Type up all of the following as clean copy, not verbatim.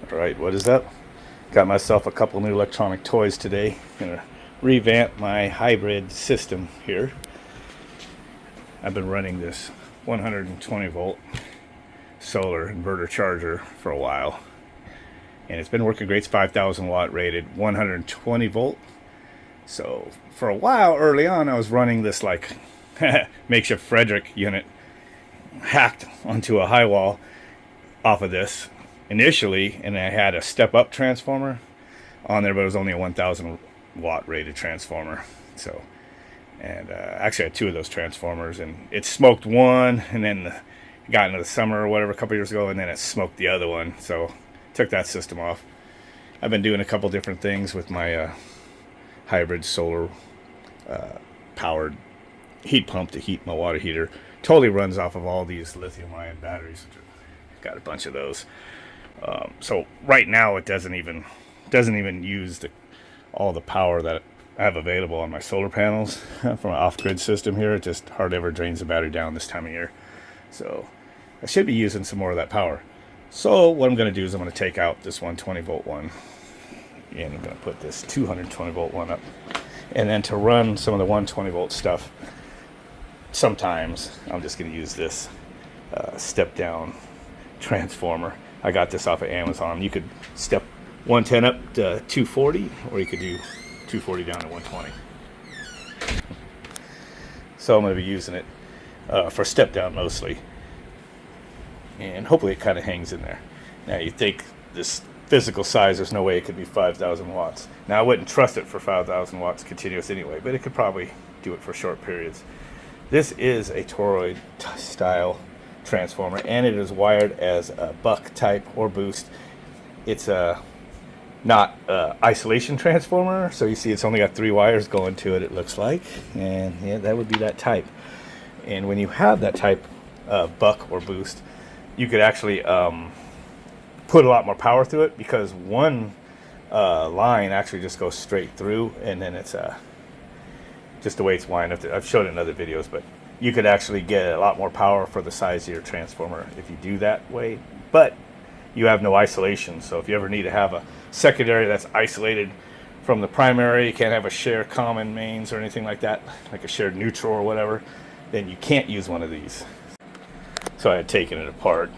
Alright, what is up? Got myself a couple new electronic toys today. Gonna revamp my hybrid system here. I've been running this 120 volt solar inverter charger for a while, and it's been working great. It's 5,000 watt rated, 120 volt. So for a while early on, I was running this like makeshift Frederick unit hacked onto a high wall off of this initially, and I had a step up transformer on there, but it was only a 1,000 watt rated transformer. So, and actually I had two of those transformers, and it smoked one, and then got into the summer or whatever a couple years ago, and then it smoked the other one. So took that system off. I've been doing a couple different things with my hybrid solar powered heat pump to heat my water heater. Totally runs off of all these lithium-ion batteries. Got a bunch of those. So right now it doesn't even use all the power that I have available on my solar panels from an off-grid system here. It just hardly ever drains the battery down this time of year. So I should be using some more of that power. So what I'm going to do is I'm going to take out this 120 volt one, and I'm going to put this 220 volt one up. And then to run some of the 120 volt stuff, sometimes I'm just going to use this step down transformer. I got this off of Amazon. You could step 110 up to 240, or you could do 240 down to 120. So I'm going to be using it for step down mostly, and hopefully it kind of hangs in there. Now you think this physical size, there's no way it could be 5,000 watts. Now I wouldn't trust it for 5,000 watts continuous anyway, but it could probably do it for short periods. This is a toroid style transformer, and it is wired as a buck type or boost. It's a not isolation transformer, so you see it's only got 3 wires going to it, it looks like, and yeah, that would be that type. And when you have that type of buck or boost, you could actually put a lot more power through it, because one line actually just goes straight through, and then it's just the way it's wired up. I've showed it in other videos, but you could actually get a lot more power for the size of your transformer if you do that way. But you have no isolation, so if you ever need to have a secondary that's isolated from the primary, you can't have a shared common mains or anything like that, like a shared neutral or whatever, then you can't use one of these. So I had taken it apart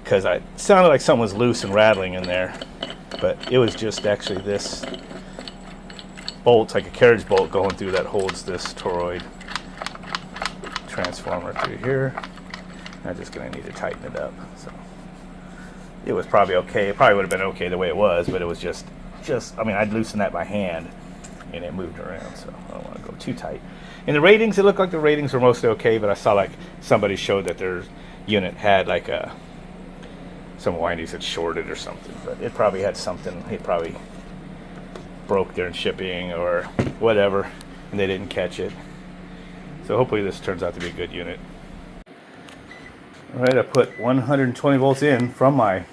because it sounded like something was loose and rattling in there, but it was just actually this bolt, like a carriage bolt going through, that holds this toroid transformer through here. I'm just going to need to tighten it up. So it was probably okay. It probably would have been okay the way it was, but it was just I mean, I'd loosened that by hand and it moved around, so I don't want to go too tight. In the ratings, it looked like the ratings were mostly okay, but I saw like somebody showed that their unit had like some windings had shorted or something, but it probably had something. It probably broke during shipping or whatever, and they didn't catch it. So hopefully this turns out to be a good unit. Alright, I put 120 volts in from my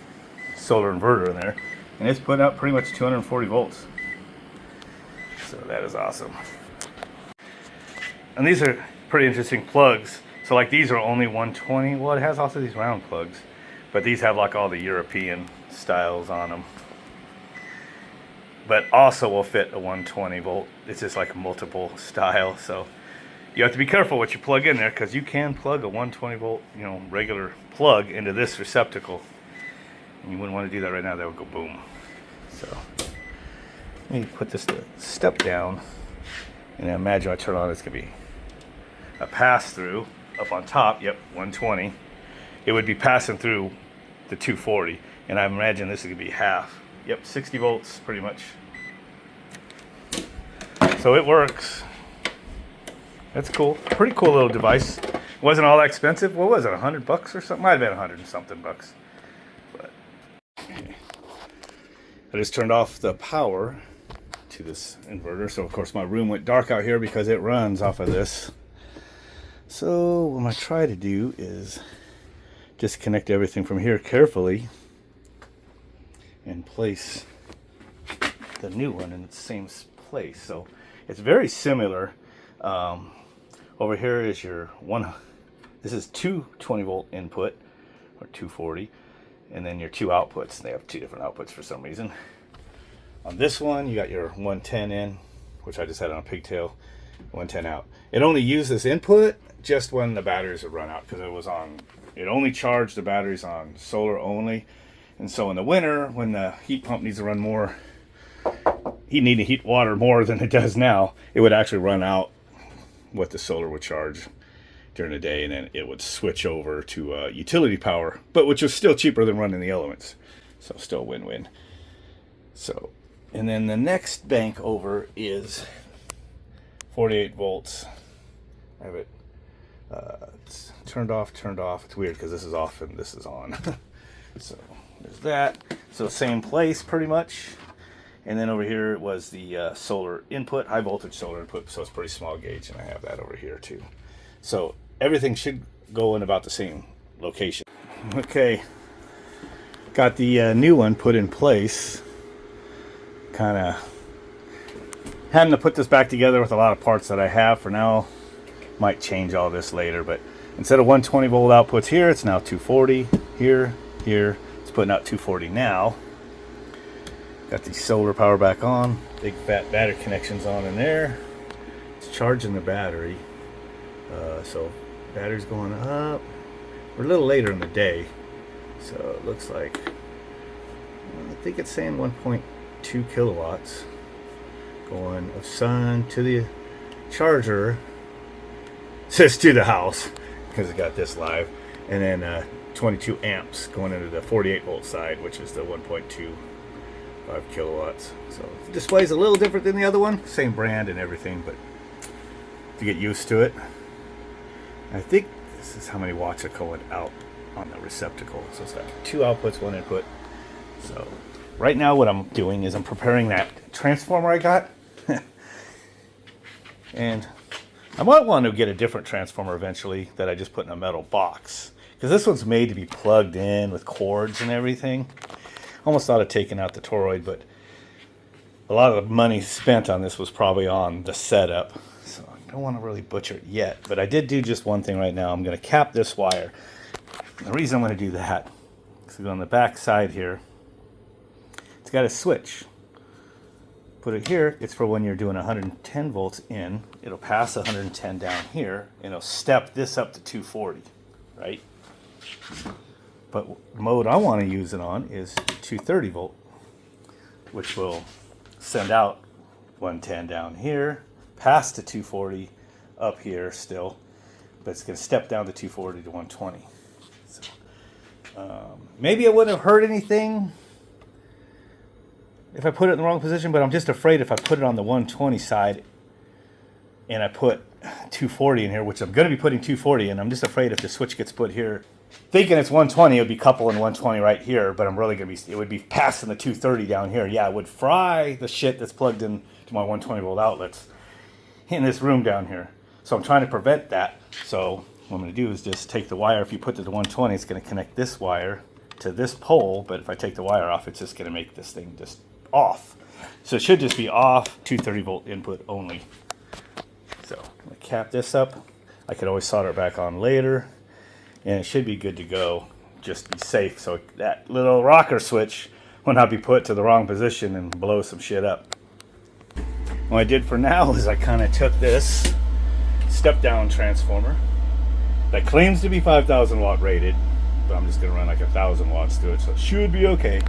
solar inverter in there, and it's put out pretty much 240 volts. So that is awesome. And these are pretty interesting plugs. So like these are only 120. Well, it has also these round plugs, but these have like all the European styles on them. But also will fit a 120 volt. It's just like multiple style, so you have to be careful what you plug in there, because you can plug a 120 volt, regular plug into this receptacle, and you wouldn't want to do that right now. That would go boom. So let me put this to step down, and imagine I turn on, it's gonna be a pass through up on top. Yep, 120. It would be passing through the 240, and I imagine this is gonna be half. Yep, 60 volts pretty much. So it works. That's cool. Pretty cool little device. It wasn't all that expensive. What was it, $100 or something? Might have been 100 and something bucks. But okay. I just turned off the power to this inverter, so of course my room went dark out here because it runs off of this. So what I'm going to try to do is disconnect everything from here carefully and place the new one in the same place. So it's very similar. Over here is your this is 220 volt input, or 240, and then your two outputs. They have two different outputs for some reason. On this one, you got your 110 in, which I just had on a pigtail, 110 out. It only uses input just when the batteries would run out, because it only charged the batteries on solar only. And so in the winter, when the heat pump needs to run more, he'd need to heat water more than it does now, it would actually run out what the solar would charge during the day, and then it would switch over to utility power, but which was still cheaper than running the elements. So still win-win. So, and then the next bank over is 48 volts. I have it it's turned off. It's weird because this is off and this is on. So there's that. So same place pretty much. And then over here was the solar input, high voltage solar input, so it's pretty small gauge, and I have that over here too. So everything should go in about the same location. Okay, got the new one put in place. Kind of having to put this back together with a lot of parts that I have for now. Might change all this later, but instead of 120 volt outputs here, it's now 240 here. It's putting out 240 now. Got the solar power back on, big fat battery connections on in there. It's charging the battery. So battery's going up. We're a little later in the day, so it looks like, I think it's saying 1.2 kilowatts going of sun to the charger. It says to the house because it got this live, and then 22 amps going into the 48 volt side, which is the 1.25 kilowatts. So the display's a little different than the other one, same brand and everything, but to get used to it. I think this is how many watts are going out on the receptacle. So it's got two outputs, one input. So right now what I'm doing is I'm preparing that transformer I got. And I might want to get a different transformer eventually that I just put in a metal box, because this one's made to be plugged in with cords and everything. Almost thought of taking out the toroid, but a lot of the money spent on this was probably on the setup, so I don't want to really butcher it yet. But I did do just one thing right now. I'm going to cap this wire. The reason I'm going to do that is on the back side here, it's got a switch. Put it here, it's for when you're doing 110 volts in. It'll pass 110 down here, and it'll step this up to 240, right? But the mode I want to use it on is 230 volt, which will send out 110 down here, pass to 240 up here still, but it's going to step down to 240 to 120. So, maybe it wouldn't have hurt anything if I put it in the wrong position, but I'm just afraid if I put it on the 120 side and I put 240 in here, which I'm going to be putting 240 in, I'm just afraid if the switch gets put here, thinking it's 120, it would be coupling 120 right here, but I'm really going to be, it would be passing the 230 down here. Yeah, it would fry the shit that's plugged in to my 120 volt outlets in this room down here. So I'm trying to prevent that. So what I'm going to do is just take the wire. If you put it to 120, it's going to connect this wire to this pole, but if I take the wire off, it's just going to make this thing just off. So it should just be off, 230 volt input only. So I'm going to cap this up. I could always solder it back on later, and it should be good to go. Just be safe, so that little rocker switch will not be put to the wrong position and blow some shit up. What I did for now is I kind of took this step down transformer that claims to be 5,000 watt rated, but I'm just going to run like 1,000 watts to it, so it should be okay.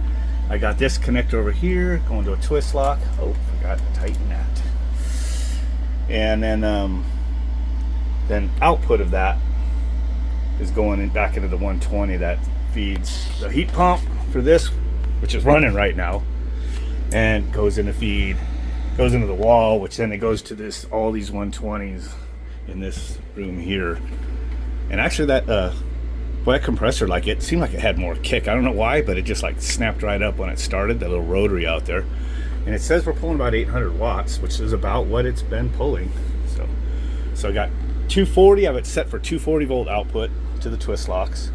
I got this connector over here going to a twist lock. Oh, forgot to tighten that. And then output of that is going back into the 120 that feeds the heat pump for this, which is running right now, and goes into feed, goes into the wall, which then it goes to this, all these 120s in this room here. And actually that wet compressor, like, it seemed like it had more kick. I don't know why, but it just like snapped right up when it started, that little rotary out there. And it says we're pulling about 800 watts, which is about what it's been pulling. So I got 240, I have it set for 240 volt output to the twist locks,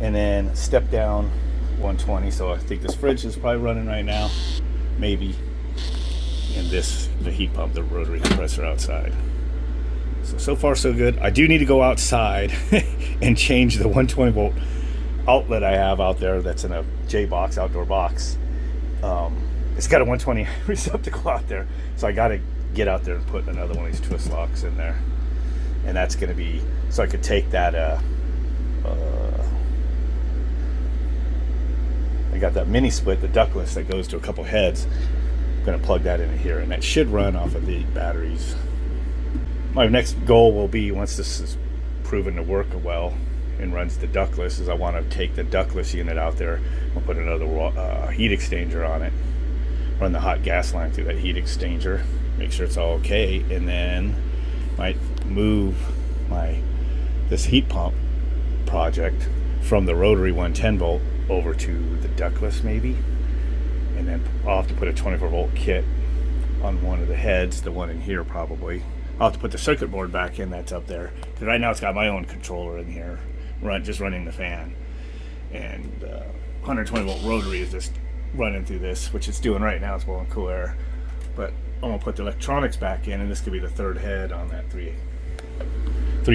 and then step down 120. So I think this fridge is probably running right now, maybe, and this, the heat pump, the rotary compressor outside. So far so good. I do need to go outside and change the 120 volt outlet I have out there that's in a J box, outdoor box, it's got a 120 receptacle out there, so I got to get out there and put another one of these twist locks in there, and that's going to be so I could take that. I got that mini split, the ductless that goes to a couple heads. I'm going to plug that in here, and that should run off of the batteries. My next goal will be, once this is proven to work well and runs the ductless, is I want to take the ductless unit out there and put another heat exchanger on it, run the hot gas line through that heat exchanger, make sure it's all okay, and then might move this heat pump project from the rotary 110 volt over to the ductless maybe, and then I'll have to put a 24 volt kit on one of the heads, the one in here probably. I'll have to put the circuit board back in that's up there, because right now it's got my own controller in here, just running the fan, and 120 volt rotary is just running through this, which it's doing right now. It's blowing cool air, but I'm gonna put the electronics back in, and this could be the third head on that three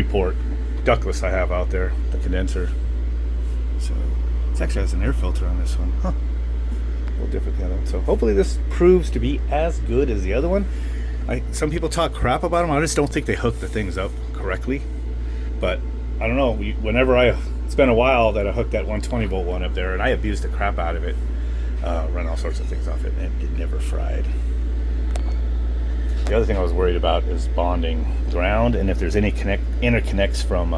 port ductless I have out there, the condenser. So it actually has an air filter on this one, a little different than the other one. So hopefully this proves to be as good as the other one. Some people talk crap about them. I just don't think they hook the things up correctly, but I don't know. It's been a while that I hooked that 120 volt one up there, and I abused the crap out of it. Run all sorts of things off it, and it never fried. The other thing I was worried about is bonding ground, and if there's any interconnects from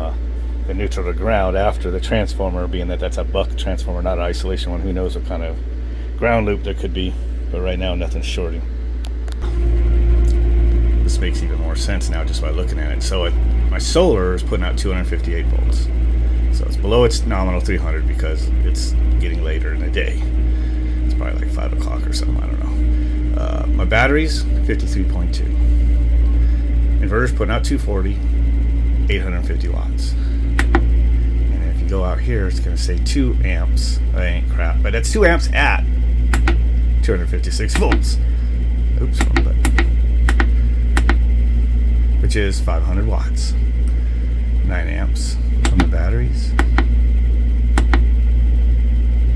the neutral to ground after the transformer, being that that's a buck transformer, not an isolation one. Who knows what kind of ground loop there could be, but right now nothing's shorting. This makes even more sense now just by looking at it. So my solar is putting out 258 volts, so it's below its nominal 300 because it's getting later in the day. It's probably like 5 o'clock or something, I don't know. My batteries, 53.2. Inverter's putting out 240, 850 watts. And if you go out here, it's going to say 2 amps. That ain't crap, but that's 2 amps at 256 volts. Oops, wrong button. Which is 500 watts. 9 amps from the batteries.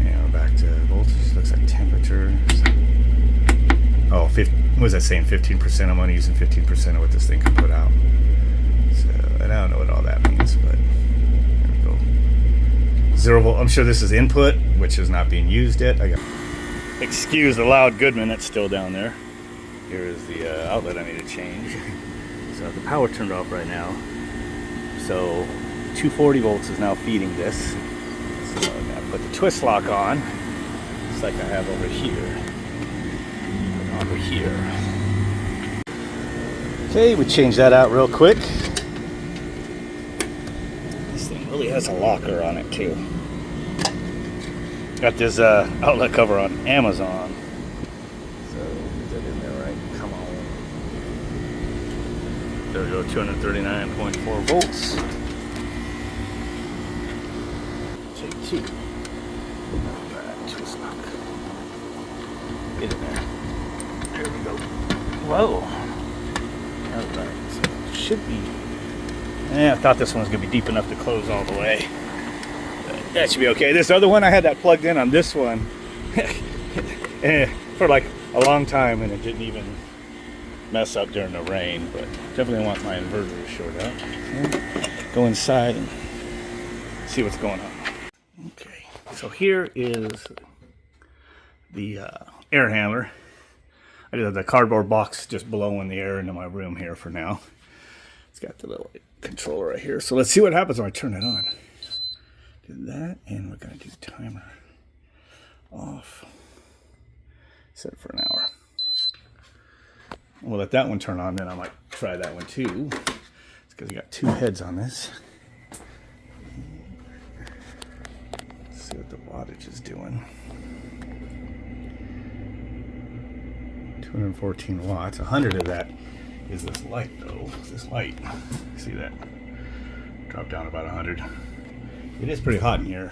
And we're back to voltage. Looks like temperatures. Oh, what was that saying? 15%. I'm only using 15% of what this thing can put out. So I don't know what all that means, but there we go. 0 volt. I'm sure this is input, which is not being used yet. Excuse the loud Goodman that's still down there. Here is the outlet I need to change. So the power turned off right now. So 240 volts is now feeding this. So I'm gonna put the twist lock on, just like I have over here. Over here. Okay, we changed that out real quick. This thing really has a locker on it too. Got this outlet cover on Amazon. So get that in there, right? Come on. There we go, 239.4 volts. Take 2. Alright, twist lock. Get in there. There we go. Whoa. Alright, so it should be. I thought this one was going to be deep enough to close all the way. But that should be okay. This other one, I had that plugged in on this one for like a long time, and it didn't even mess up during the rain. But definitely want my inverter to short out. Okay. Go inside and see what's going on. Okay, so here is the air handler. I just have the cardboard box just blowing the air into my room here for now. It's got the little controller right here. So let's see what happens when I turn it on. Do that, and we're going to do timer off. Set it for an hour. We'll let that one turn on, then I might try that one too. It's because we got 2 heads on this. Let's see what the wattage is doing. 214 watts. 100 of that is this light though. This light, see that? Drop down about 100. It is pretty hot in here.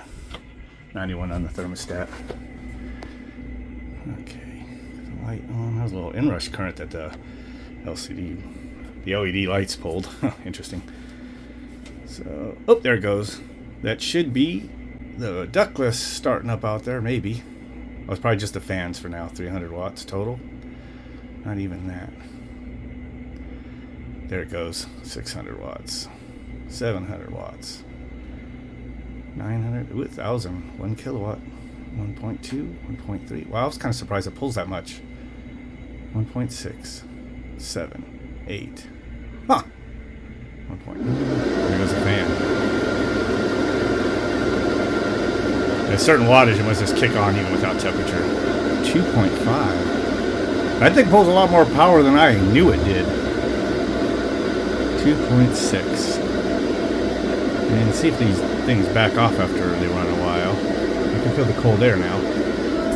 91 on the thermostat. Okay, the light on. That was a little inrush current that the LED lights pulled. Interesting. So, oh, there it goes. That should be the ductless starting up out there, maybe. Oh, it's probably just the fans for now. 300 watts total. Not even that. There it goes. 600 watts. 700 watts. 900. Ooh, 1,000. 1 kilowatt. 1.2. 1.3. Wow, I was kind of surprised it pulls that much. 1.6. 7. 8. Huh. 1 point. There goes the fan. At a certain wattage, it must just kick on even without temperature. 2.5. That thing pulls a lot more power than I knew it did. 2.6. And see if these things back off after they run a while. You can feel the cold air now.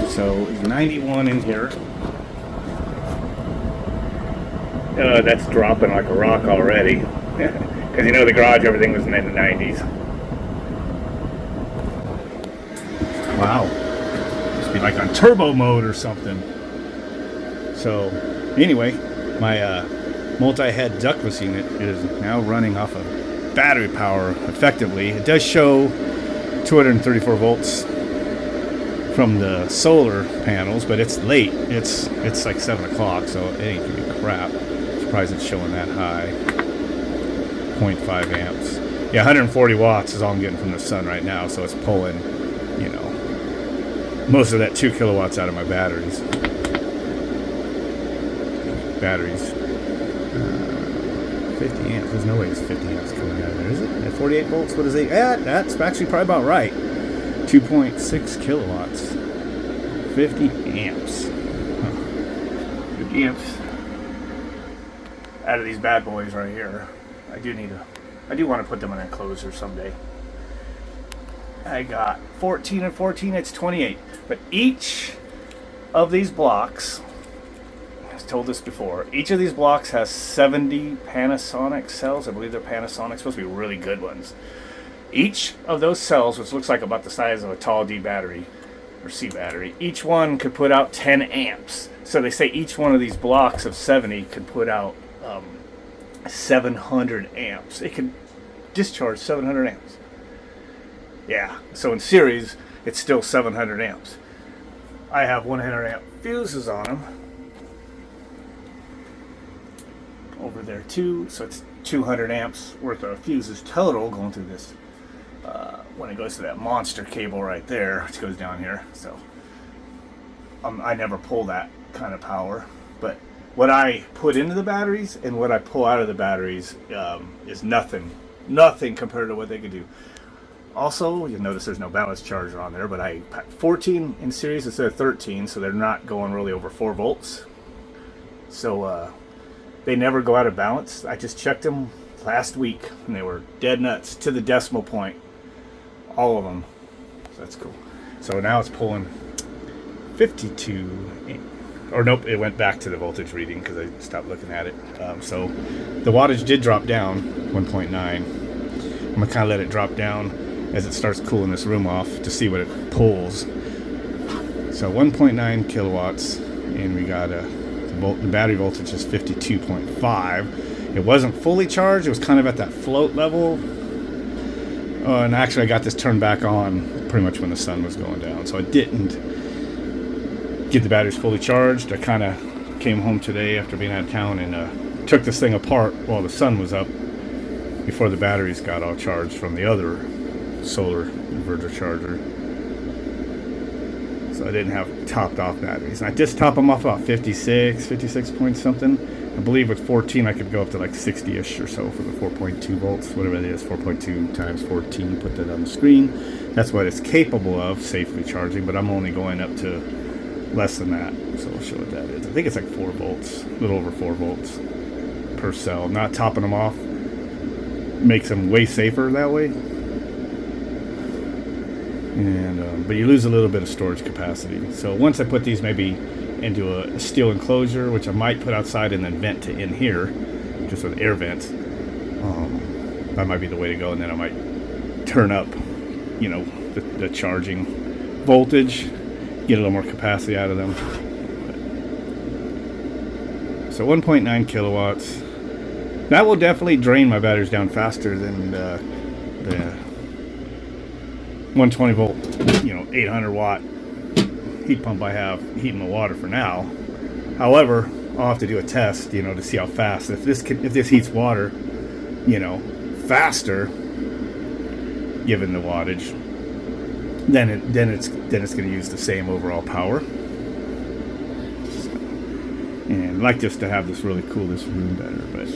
So 91 in here. That's dropping like a rock already. Because you know the garage, everything was in the 90s. Wow. Must be like on turbo mode or something. So, anyway, my multi-head ductless unit is now running off of battery power effectively. It does show 234 volts from the solar panels, but it's late. It's like 7 o'clock, so it ain't gonna be crap. Surprised it's showing that high. 0.5 amps. Yeah, 140 watts is all I'm getting from the sun right now, so it's pulling, you know, most of that 2 kilowatts out of my batteries. 50 amps. There's no way it's 50 amps coming out of there, is it? At 48 volts, what is it? Yeah, that's actually probably about right. 2.6 kilowatts. 50 amps. Huh. 50 amps out of these bad boys right here. I do want to put them in an enclosure someday. I got 14 and 14, it's 28. But each of these blocks, I've told this before, each of these blocks has 70 Panasonic cells. I believe they're Panasonic, supposed to be really good ones. Each of those cells, which looks like about the size of a tall D battery or C battery, each one could put out 10 amps. So they say each one of these blocks of 70 could put out 700 amps. It can discharge 700 amps. Yeah, so in series, it's still 700 amps. I have 100 amp fuses on them over there too, so it's 200 amps worth of fuses total going through this when it goes to that monster cable right there, which goes down here. So I never pull that kind of power, but what I put into the batteries and what I pull out of the batteries is nothing compared to what they could do. Also, you'll notice there's no balance charger on there, but I packed 14 in series instead of 13, so they're not going really over 4 volts. So they never go out of balance. I just checked them last week, and they were dead nuts to the decimal point. All of them. So that's cool. So now it's pulling 52. Or nope, it went back to the voltage reading because I stopped looking at it. So the wattage did drop down 1.9. I'm going to kind of let it drop down as it starts cooling this room off to see what it pulls. So 1.9 kilowatts, and we got the battery voltage is 52.5. It wasn't fully charged. It was kind of at that float level. And actually I got this turned back on pretty much when the sun was going down. So I didn't get the batteries fully charged. I kind of came home today after being out of town and took this thing apart while the sun was up before the batteries got all charged from the other solar inverter charger. So I didn't have topped off batteries. And I just top them off about 56 point something. I believe with 14 I could go up to like 60-ish or so for the 4.2 volts, whatever it is, 4.2 times 14, put that on the screen. That's what it's capable of, safely charging, but I'm only going up to less than that. So I'll show what that is. I think it's like 4 volts, a little over 4 volts per cell. Not topping them off makes them way safer that way. And but you lose a little bit of storage capacity. So once I put these maybe into a steel enclosure, which I might put outside and then vent to in here, just with air vents, that might be the way to go. And then I might turn up, you know, the charging voltage, get a little more capacity out of them. So 1.9 kilowatts. That will definitely drain my batteries down faster than 120 volt, 800 watt heat pump I have heating the water for now. However, I'll have to do a test, to see how fast. If this heats water, faster, given the wattage, then it's going to use the same overall power. And I'd like just to have this really cool this room better, but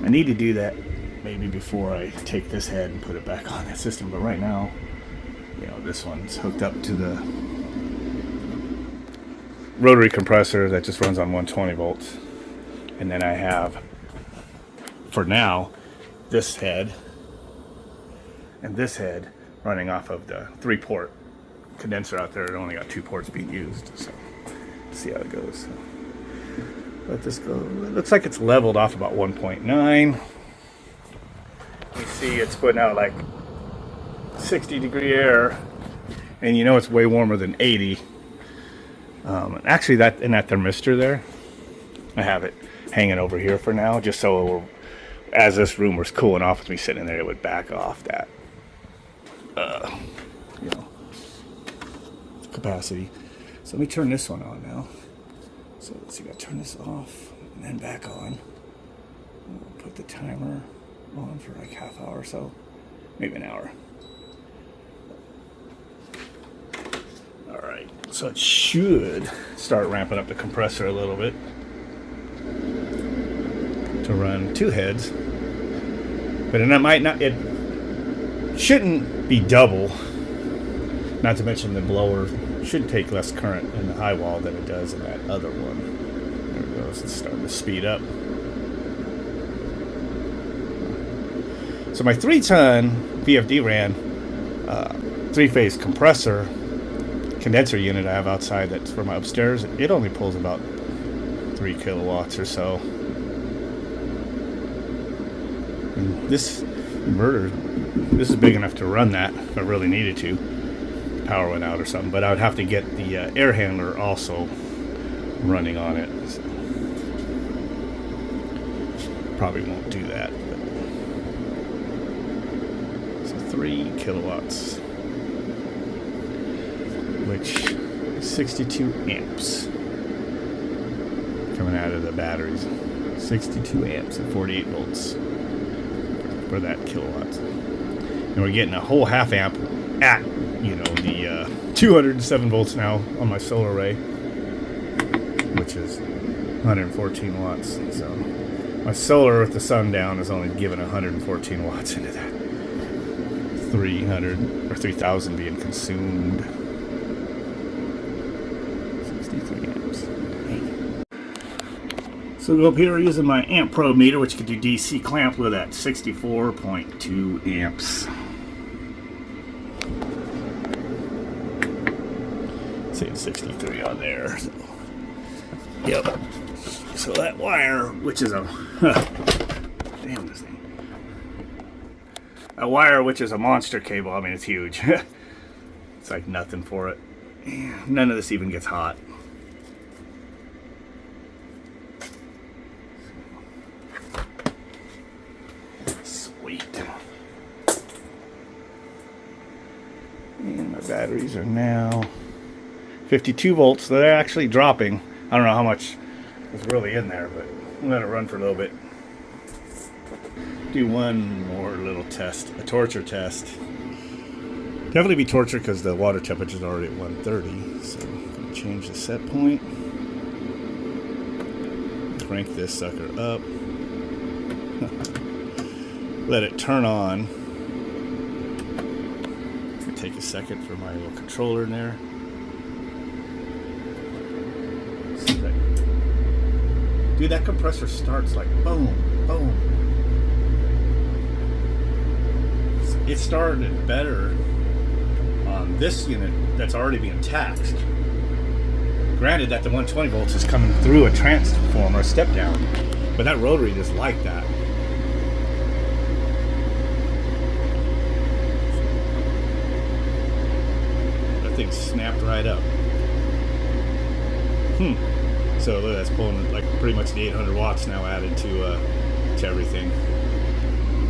I need to do that maybe before I take this head and put it back on that system. But right now, this one's hooked up to the rotary compressor that just runs on 120 volts. And then I have, for now, this head and this head running off of the 3-port condenser out there. It only got 2 ports being used, so see how it goes. So let this go. It looks like it's leveled off about 1.9. You see it's putting out like 60-degree air, and it's way warmer than 80. Actually, that thermistor there, I have it hanging over here for now, just so as this room was cooling off with me sitting in there, it would back off that capacity. So let me turn this one on now. So let's see, I turn this off and then back on. We'll put the timer on for like half hour or so, maybe an hour. All right, so it should start ramping up the compressor a little bit to run 2 heads, but then it shouldn't be double. Not to mention the blower should take less current in the high wall than it does in that other one. There it goes. It's starting to speed up. So my 3-ton VFD ran 3-phase compressor condenser unit I have outside that's for my upstairs. It only pulls about 3 kilowatts or so. And this inverter, this is big enough to run that if I really needed to. Power went out or something, but I would have to get the air handler also running on it. So probably won't do that. But. So 3 kilowatts, which is 62 amps coming out of the batteries. 62 amps at 48 volts for that kilowatts. And we're getting a whole half amp at the 207 volts now on my solar array, which is 114 watts. So my solar with the sun down is only giving 114 watts into that 300 or 3000 being consumed. 63 amps. So go up here using my amp probe meter, which can do DC clamp with at 64.2 amps. Saying 63 on there. So, yep. So that wire, which is a damn this thing. A wire which is a monster cable. I mean, it's huge. It's like nothing for it. None of this even gets hot. Sweet. And my batteries are now 52 volts. So they're actually dropping. I don't know how much is really in there, but I'm going to run for a little bit. Do one more little test, a torture test. Definitely be torture because the water temperature is already at 130. So I'm going to change the set point. Crank this sucker up. Let it turn on. Take a second for my little controller in there. Dude, that compressor starts like boom, boom. It started better on this unit that's already being taxed. Granted that the 120 volts is coming through a transformer, a step down, but that rotary is like that. That thing snapped right up. So look, that's pulling like pretty much the 800 watts now added to everything.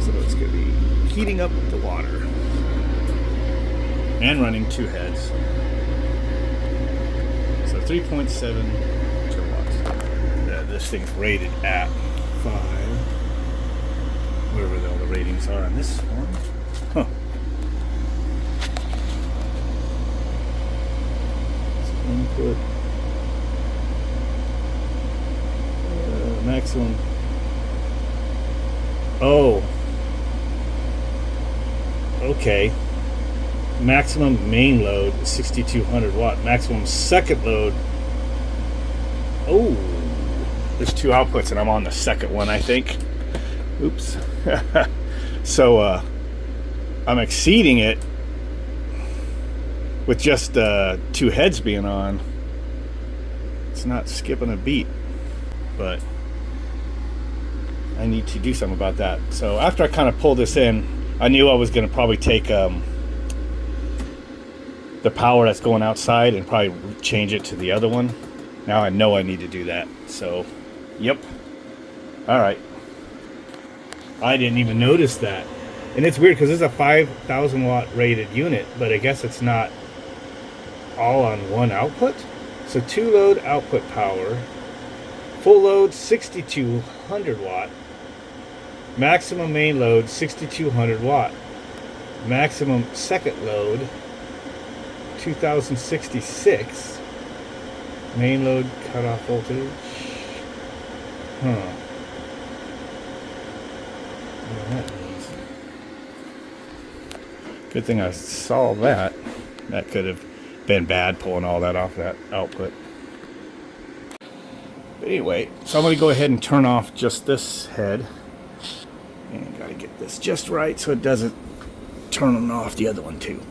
So it's going to be heating up the water. and running 2 heads. So 3.7 kilowatts. This thing's rated at 5, whatever all the ratings are on this one. Huh. Input maximum. Oh, okay. Maximum main load 6200 watt. Maximum second load. Oh, there's 2 outputs and I'm on the second one, I think. Oops. So I'm exceeding it with just 2 heads being on. It's not skipping a beat, but I need to do something about that. So after I kind of pulled this in, I knew I was going to probably take the power that's going outside and probably change it to the other one. Now I know I need to do that. So, yep. All right. I didn't even notice that. And it's weird because this is a 5,000 watt rated unit, but I guess it's not all on one output. So 2 load output power, full load 6200 watt, maximum main load 6200 watt, maximum second load 2066, main load cutoff voltage. Huh. That means. Good thing I saw that. That could have been bad pulling all that off that output. But anyway, so I'm going to go ahead and turn off just this head. And got to get this just right so it doesn't turn off the other one too.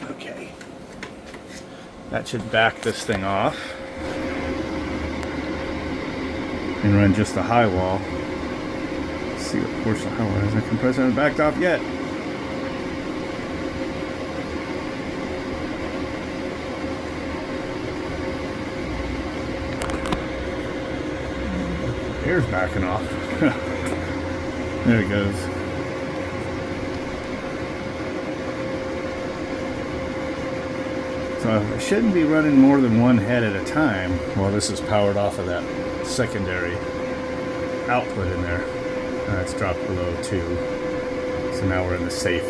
Okay. That should back this thing off. And run just the high wall. Let's see what portion of high wall is. The compressor hasn't backed off yet. Air's backing off. There it goes. So I shouldn't be running more than 1 head at a time while this is powered off of that secondary output in there. It's dropped below 2. So now we're in the safe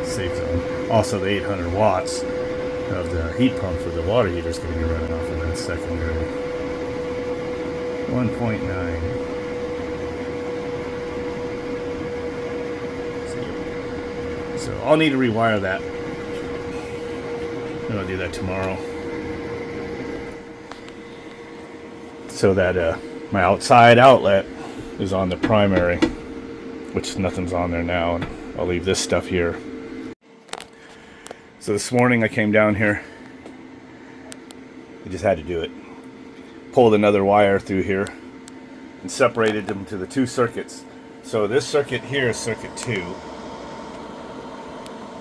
zone. Also the 800 watts of the heat pump for the water heater is going to be running off of that secondary. 1.9. So I'll need to rewire that. And I'll do that tomorrow. So that my outside outlet is on the primary, which nothing's on there now. And I'll leave this stuff here. So this morning I came down here. I just had to do it. Pulled another wire through here and separated them to the 2 circuits. So this circuit here is circuit 2,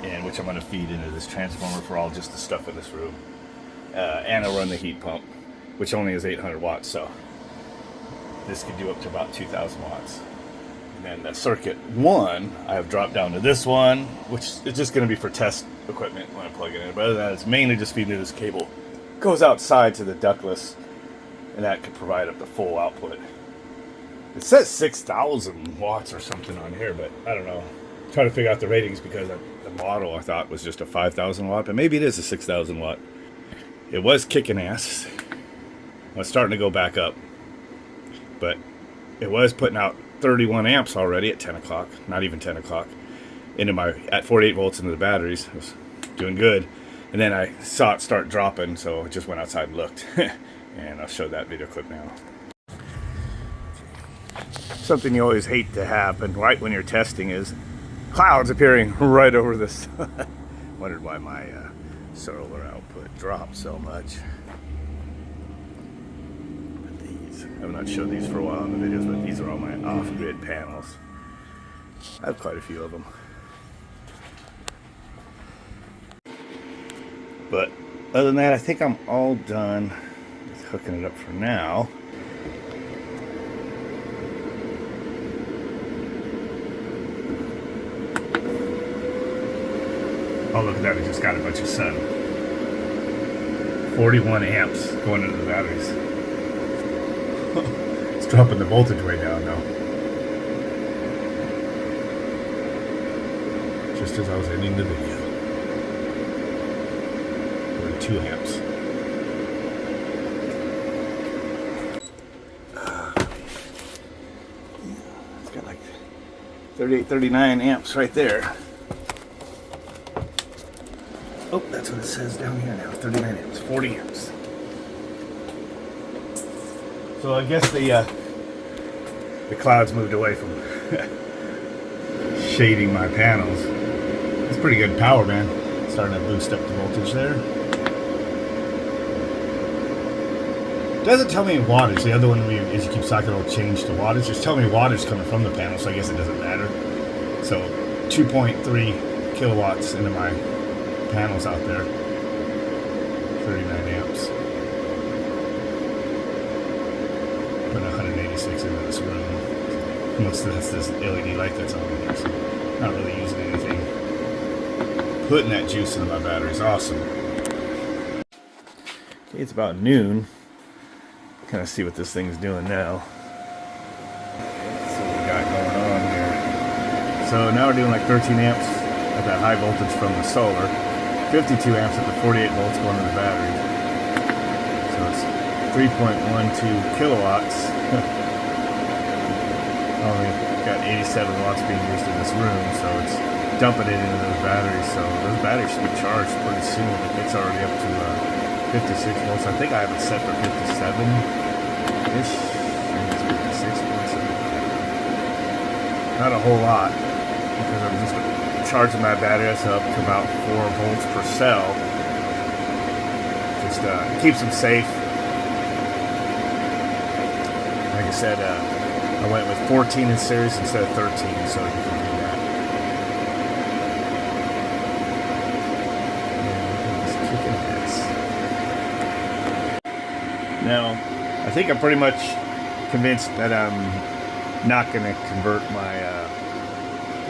and which I'm going to feed into this transformer for all just the stuff in this room. And I'll run the heat pump, which only is 800 watts, so this could do up to about 2,000 watts. And then the circuit 1, I have dropped down to this one, which is just going to be for test equipment when I plug it in. But other than that, it's mainly just feeding this cable. Goes outside to the ductless, and that could provide up the full output. It says 6,000 watts or something on here, but I don't know. I'm trying to figure out the ratings because the model I thought was just a 5,000 watt, but maybe it is a 6,000 watt. It was kicking ass. I was starting to go back up, but it was putting out 31 amps already at 10 o'clock, not even 10 o'clock, at 48 volts into the batteries. It was doing good. And then I saw it start dropping, so I just went outside and looked. And I'll show that video clip now. Something you always hate to happen right when you're testing is clouds appearing right over the sun. Wondered why my solar output dropped so much. But these, I've not showed these for a while in the videos, but these are all my off-grid panels. I have quite a few of them. But other than that, I think I'm all done with hooking it up for now. Oh, look at that, it just got a bunch of sun. 41 amps going into the batteries. It's dropping the voltage way down now. Just as I was ending the video. 42 amps. It's got like 38, 39 amps right there. Oh, that's what it says down here now. 39 amps, 40 amps. So I guess the clouds moved away from shading my panels. It's pretty good power, man. Starting to boost up the voltage there. Doesn't tell me in wattage. The other one, as you keep cycling, it'll change to wattage. Just tell me wattage coming from the panel, so I guess it doesn't matter. So 2.3 kilowatts into my panels out there. 39 amps. Put 186 into this room. Most of that's this LED light that's on there, so not really using anything. Putting that juice into my battery is awesome. Okay, it's about noon. Kind of see what this thing's doing now. Let's see what we got going on here. So now we're doing like 13 amps at that high voltage from the solar. 52 amps at the 48 volts going to the battery. So it's 3.12 kilowatts. Only got 87 watts being used in this room, so it's dumping it into those batteries. So those batteries should be charged pretty soon. It's already up to 56 volts. I think I have it set for 57-ish. 56 volts. Not a whole lot, because I'm just charging my battery up to about 4 volts per cell. Just keeps them safe. Like I said, I went with 14 in series instead of 13, so you can do that. Now, I think I'm pretty much convinced that I'm not going to convert my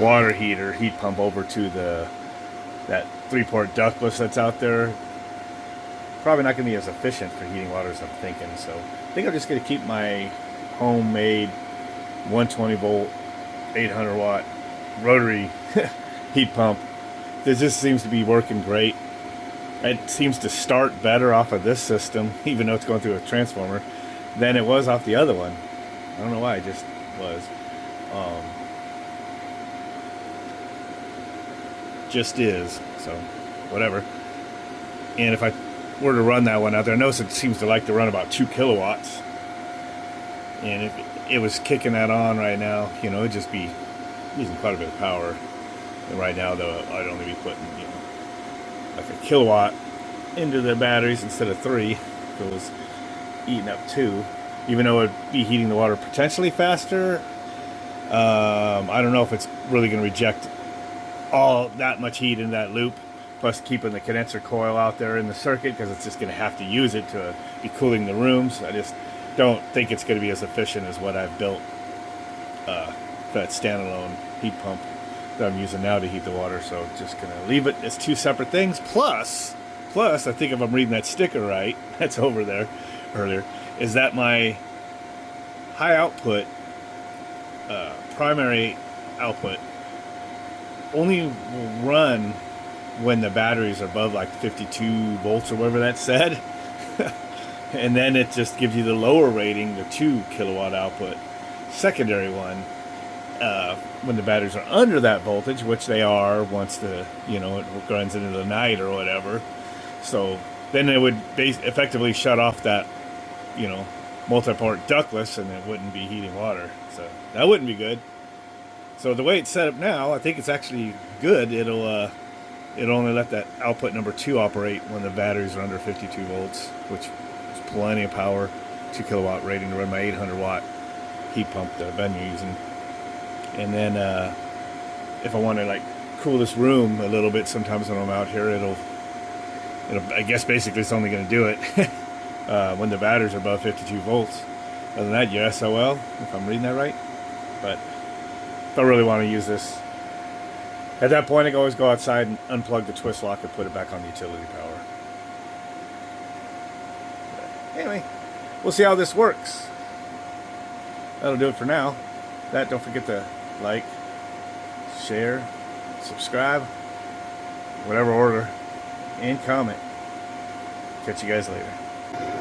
water heater, heat pump over to that 3-port ductless that's out there. Probably not going to be as efficient for heating water as I'm thinking. So I think I'm just going to keep my homemade 120 volt, 800 watt rotary heat pump. This just seems to be working great. It seems to start better off of this system, even though it's going through a transformer, than it was off the other one. I don't know why, it just was. Just is, so whatever. And if I were to run that one out there, I notice it seems to like to run about 2 kilowatts. And if it was kicking that on right now, you know, it'd just be using quite a bit of power. And right now, though, I'd only be putting, you know, like a kilowatt into the batteries instead of 3. If it was eating up 2, even though it'd be heating the water potentially faster. I don't know if it's really going to reject all that much heat in that loop, plus keeping the condenser coil out there in the circuit, because it's just going to have to use it to be cooling the rooms. I just don't think it's going to be as efficient as what I've built, that standalone heat pump that I'm using now to heat the water. So just going to leave it as 2 separate things. Plus, I think if I'm reading that sticker right, that's over there earlier, is that my high output, primary output, only will run when the batteries are above like 52 volts or whatever that said. And then it just gives you the lower rating, the 2 kilowatt output secondary one, when the batteries are under that voltage, which they are once the, you know, it runs into the night or whatever. So then it would effectively shut off that, you know, multi-port ductless, and it wouldn't be heating water. So that wouldn't be good. So the way it's set up now, I think it's actually good. It'll only let that output number 2 operate when the batteries are under 52 volts, which is plenty of power. 2 kilowatt rating to run my 800 watt heat pump that I've been using. And then if I want to like cool this room a little bit, sometimes when I'm out here, it'll I guess basically it's only going to do it when the batteries are above 52 volts. Other than that, you're SOL, if I'm reading that right. But if I really want to use this At that point, I can always go outside and unplug the twist lock and put it back on the utility power. But anyway, we'll see how this works. That'll do it for now. Don't forget to like, share, subscribe, whatever order, and comment. Catch you guys later.